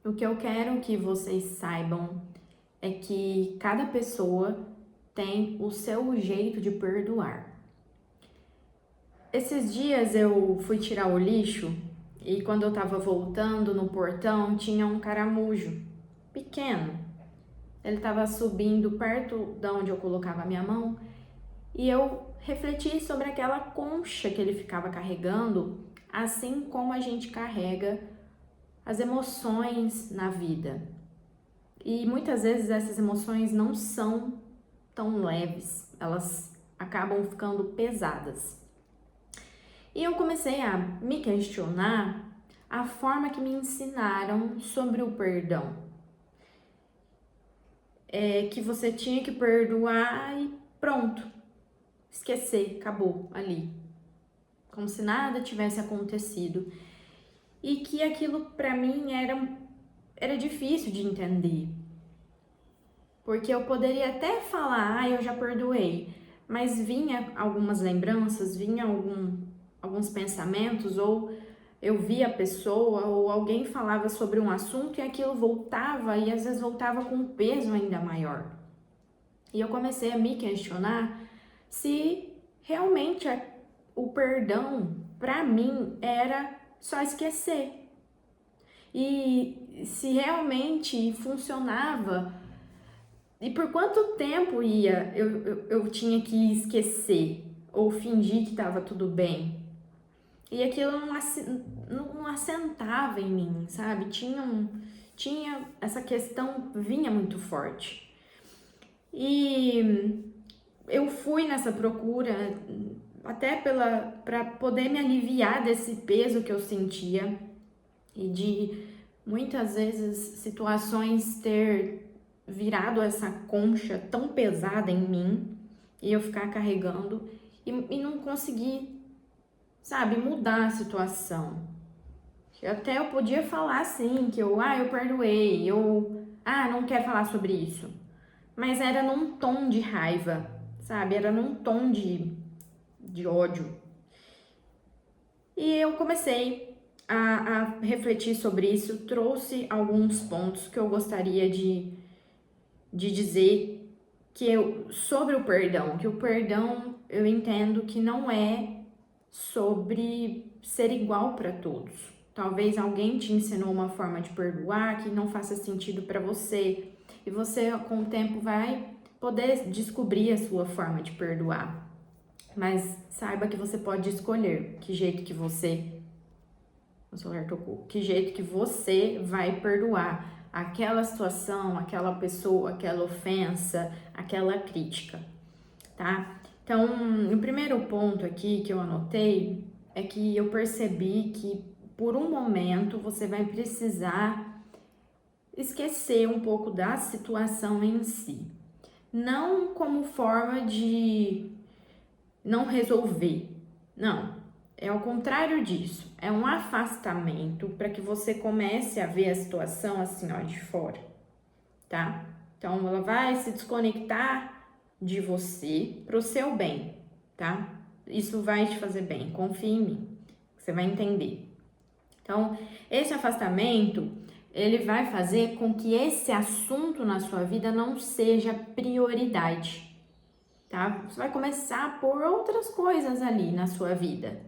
O que eu quero que vocês saibam é que cada pessoa tem o seu jeito de perdoar. Esses dias eu fui tirar o lixo e quando eu tava voltando no portão tinha um caramujo pequeno. Ele tava subindo perto de onde eu colocava a minha mão e eu refleti sobre aquela concha que ele ficava carregando, assim como a gente carrega as emoções na vida. E muitas vezes essas emoções não são tão leves, elas acabam ficando pesadas. E eu comecei a me questionar a forma que me ensinaram sobre o perdão. É que você tinha que perdoar e pronto, esquecer, acabou ali. Como se nada tivesse acontecido. E que aquilo pra mim era difícil de entender. Porque eu poderia até falar, eu já perdoei, mas vinha algumas lembranças, vinha alguns pensamentos, ou eu via a pessoa, ou alguém falava sobre um assunto e aquilo voltava, e às vezes voltava com um peso ainda maior. E eu comecei a me questionar se realmente o perdão, para mim, era só esquecer. E se realmente funcionava. E por quanto tempo eu tinha que esquecer ou fingir que estava tudo bem? E aquilo não assentava em mim, sabe? Tinha essa questão, vinha muito forte. E eu fui nessa procura até para poder me aliviar desse peso que eu sentia e de muitas vezes situações ter virado essa concha tão pesada em mim e eu ficar carregando e não conseguir, sabe, mudar a situação. Até eu podia falar assim, que eu perdoei, não quero falar sobre isso. Mas era num tom de raiva, sabe? Era num tom de ódio. E eu comecei a refletir sobre isso, trouxe alguns pontos que eu gostaria de dizer sobre o perdão, que o perdão eu entendo que não é sobre ser igual para todos. Talvez alguém te ensinou uma forma de perdoar que não faça sentido para você e você com o tempo vai poder descobrir a sua forma de perdoar. Mas saiba que você pode escolher que jeito que você vai perdoar aquela situação, aquela pessoa, aquela ofensa, aquela crítica, tá? Então, o primeiro ponto aqui que eu anotei é que eu percebi que por um momento você vai precisar esquecer um pouco da situação em si. Não como forma de não resolver, não. É ao contrário disso, é um afastamento para que você comece a ver a situação assim, ó, de fora, tá? Então, ela vai se desconectar de você pro seu bem, tá? Isso vai te fazer bem, confia em mim, você vai entender. Então, esse afastamento, ele vai fazer com que esse assunto na sua vida não seja prioridade, tá? Você vai começar a pôr outras coisas ali na sua vida,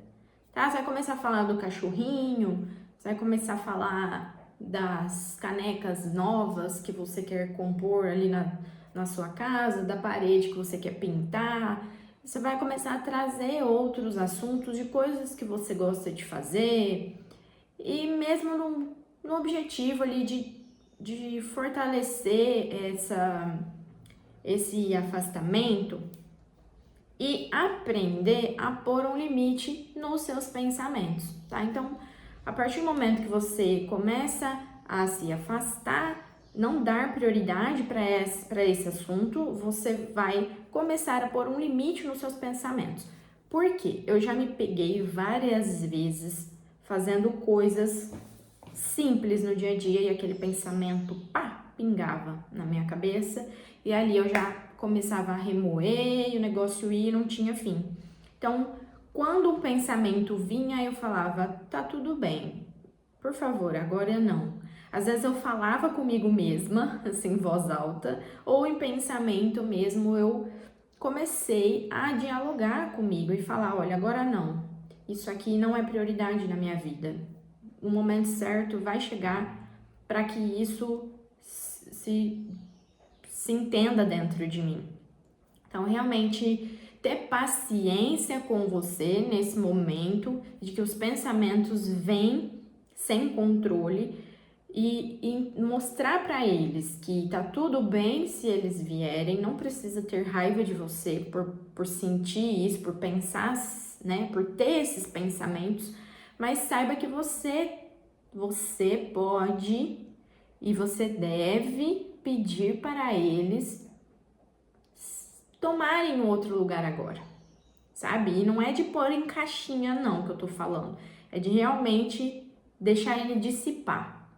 tá? Você vai começar a falar do cachorrinho, você vai começar a falar das canecas novas que você quer compor ali na sua casa, da parede que você quer pintar. Você vai começar a trazer outros assuntos de coisas que você gosta de fazer e mesmo no objetivo ali de fortalecer esse afastamento e aprender a pôr um limite nos seus pensamentos, tá? Então, a partir do momento que você começa a se afastar, não dar prioridade para esse assunto, você vai começar a pôr um limite nos seus pensamentos. Por quê? Eu já me peguei várias vezes fazendo coisas simples no dia a dia e aquele pensamento, pingava na minha cabeça e ali eu já começava a remoer e o negócio ia e não tinha fim. Então, quando um pensamento vinha, eu falava, tá tudo bem, por favor, agora não. Às vezes eu falava comigo mesma, assim, em voz alta, ou em pensamento mesmo, eu comecei a dialogar comigo e falar, olha, agora não, isso aqui não é prioridade na minha vida. O momento certo vai chegar para que isso se entenda dentro de mim. Então, realmente, ter paciência com você nesse momento de que os pensamentos vêm sem controle e mostrar para eles que tá tudo bem se eles vierem, não precisa ter raiva de você por sentir isso, por pensar, né, por ter esses pensamentos, mas saiba que você pode e você deve pedir para eles tomarem um outro lugar agora, sabe? E não é de pôr em caixinha não que eu tô falando, é de realmente deixar ele dissipar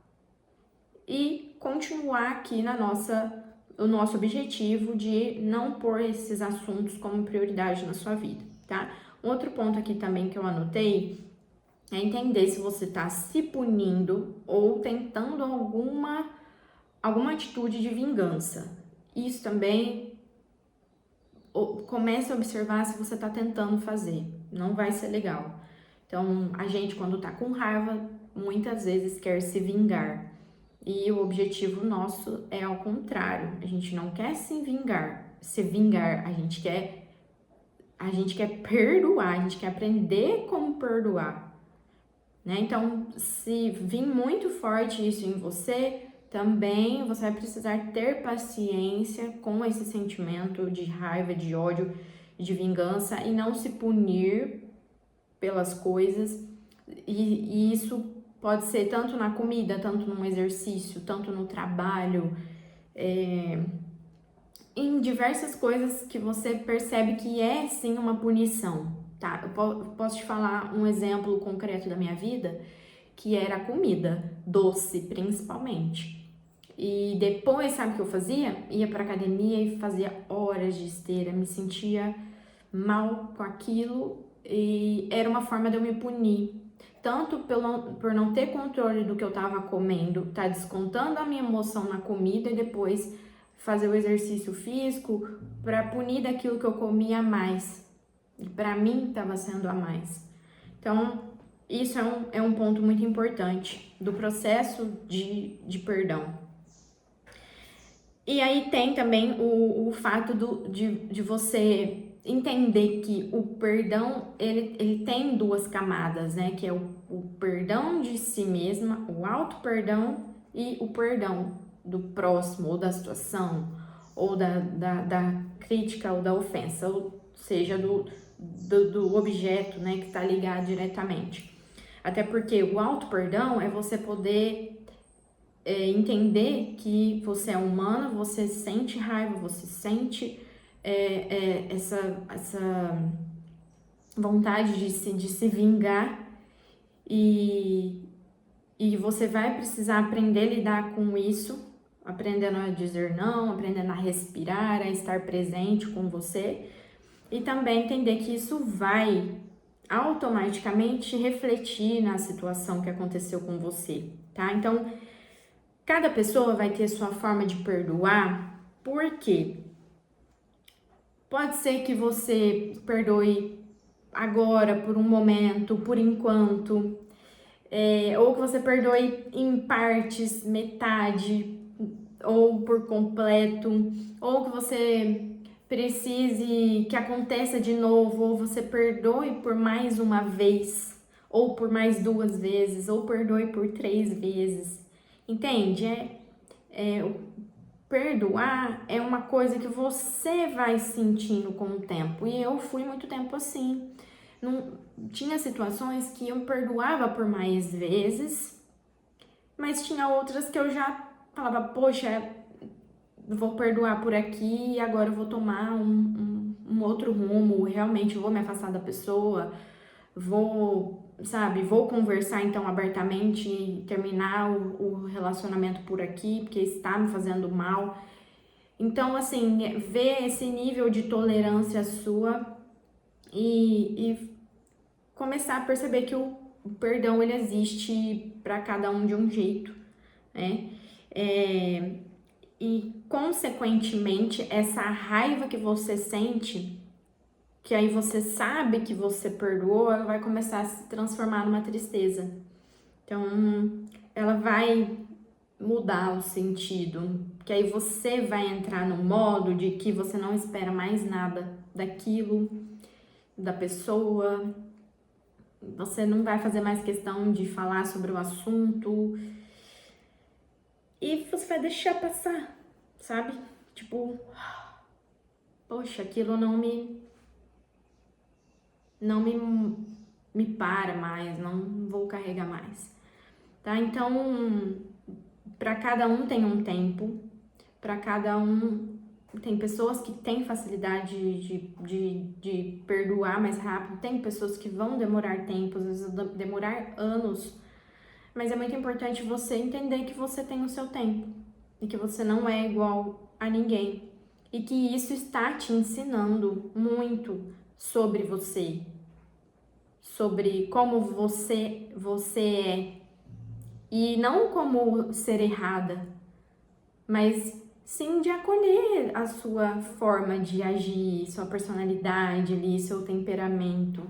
e continuar aqui o nosso objetivo de não pôr esses assuntos como prioridade na sua vida, tá? Um outro ponto aqui também que eu anotei é entender se você tá se punindo ou tentando alguma atitude de vingança. Isso também comece a observar se você tá tentando fazer, não vai ser legal. Então, a gente quando tá com raiva, muitas vezes quer se vingar. E o objetivo nosso é ao contrário. A gente não quer se vingar, a gente quer perdoar, a gente quer aprender como perdoar, né? Então, se vir muito forte isso em você, também você vai precisar ter paciência com esse sentimento de raiva, de ódio, de vingança e não se punir pelas coisas. E isso pode ser tanto na comida, tanto no exercício, tanto no trabalho, em diversas coisas que você percebe que é sim uma punição, tá? Eu posso te falar um exemplo concreto da minha vida, que era a comida, doce principalmente. E depois, sabe o que eu fazia? Ia pra academia e fazia horas de esteira, me sentia mal com aquilo e era uma forma de eu me punir. Tanto por não ter controle do que eu tava comendo, tá descontando a minha emoção na comida e depois fazer o exercício físico para punir daquilo que eu comia a mais. E para mim tava sendo a mais. Então, isso é um ponto muito importante do processo de perdão. E aí tem também o fato de você entender que o perdão, ele tem duas camadas, né? Que é o perdão de si mesma, o auto-perdão e o perdão do próximo, ou da situação, ou da crítica, ou da ofensa, ou seja, do objeto, né? Que tá ligado diretamente. Até porque o auto-perdão é você poder entender que você é humano, você sente raiva, você sente essa vontade de se vingar e você vai precisar aprender a lidar com isso, aprendendo a dizer não, aprendendo a respirar, a estar presente com você e também entender que isso vai automaticamente refletir na situação que aconteceu com você, tá? Então, cada pessoa vai ter sua forma de perdoar, porque pode ser que você perdoe agora, por um momento, por enquanto, ou que você perdoe em partes, metade, ou por completo, ou que você precise que aconteça de novo, ou você perdoe por mais uma vez, ou por mais 2 vezes, ou perdoe por 3 vezes. Entende? Perdoar é uma coisa que você vai sentindo com o tempo. E eu fui muito tempo assim. Não, tinha situações que eu perdoava por mais vezes, mas tinha outras que eu já falava, poxa, vou perdoar por aqui e agora eu vou tomar um outro rumo, realmente vou me afastar da pessoa, vou conversar então abertamente e terminar o relacionamento por aqui, porque está me fazendo mal. Então, assim, ver esse nível de tolerância sua e começar a perceber que o perdão, ele existe para cada um de um jeito, né? E, consequentemente, essa raiva que você sente, que aí você sabe que você perdoou, ela vai começar a se transformar numa tristeza. Então, ela vai mudar o sentido, que aí você vai entrar no modo de que você não espera mais nada daquilo, da pessoa, você não vai fazer mais questão de falar sobre o assunto e você vai deixar passar, sabe? Tipo, poxa, aquilo não me para mais, não vou carregar mais, tá? Então, para cada um tem um tempo, para cada um tem pessoas que têm facilidade de perdoar mais rápido, tem pessoas que vão demorar tempo, às vezes demorar anos, mas é muito importante você entender que você tem o seu tempo e que você não é igual a ninguém e que isso está te ensinando muito sobre você, sobre como você é e não como ser errada, mas sim de acolher a sua forma de agir, sua personalidade ali, seu temperamento.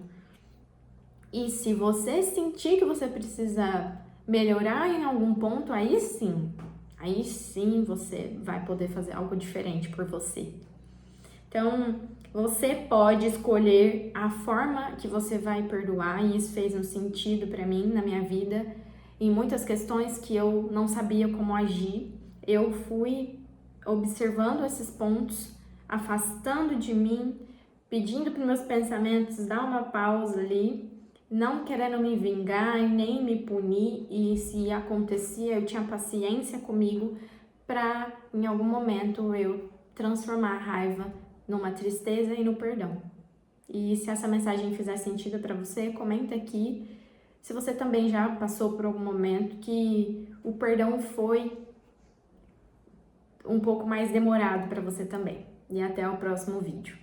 E se você sentir que você precisa melhorar em algum ponto, aí sim você vai poder fazer algo diferente por você. Então, você pode escolher a forma que você vai perdoar, e isso fez um sentido para mim na minha vida. Em muitas questões que eu não sabia como agir, eu fui observando esses pontos, afastando de mim, pedindo para meus pensamentos dar uma pausa ali, não querendo me vingar e nem me punir, e se acontecia, eu tinha paciência comigo para em algum momento eu transformar a raiva numa tristeza e no perdão. E se essa mensagem fizer sentido para você, comenta aqui se você também já passou por algum momento que o perdão foi um pouco mais demorado para você também. E até o próximo vídeo.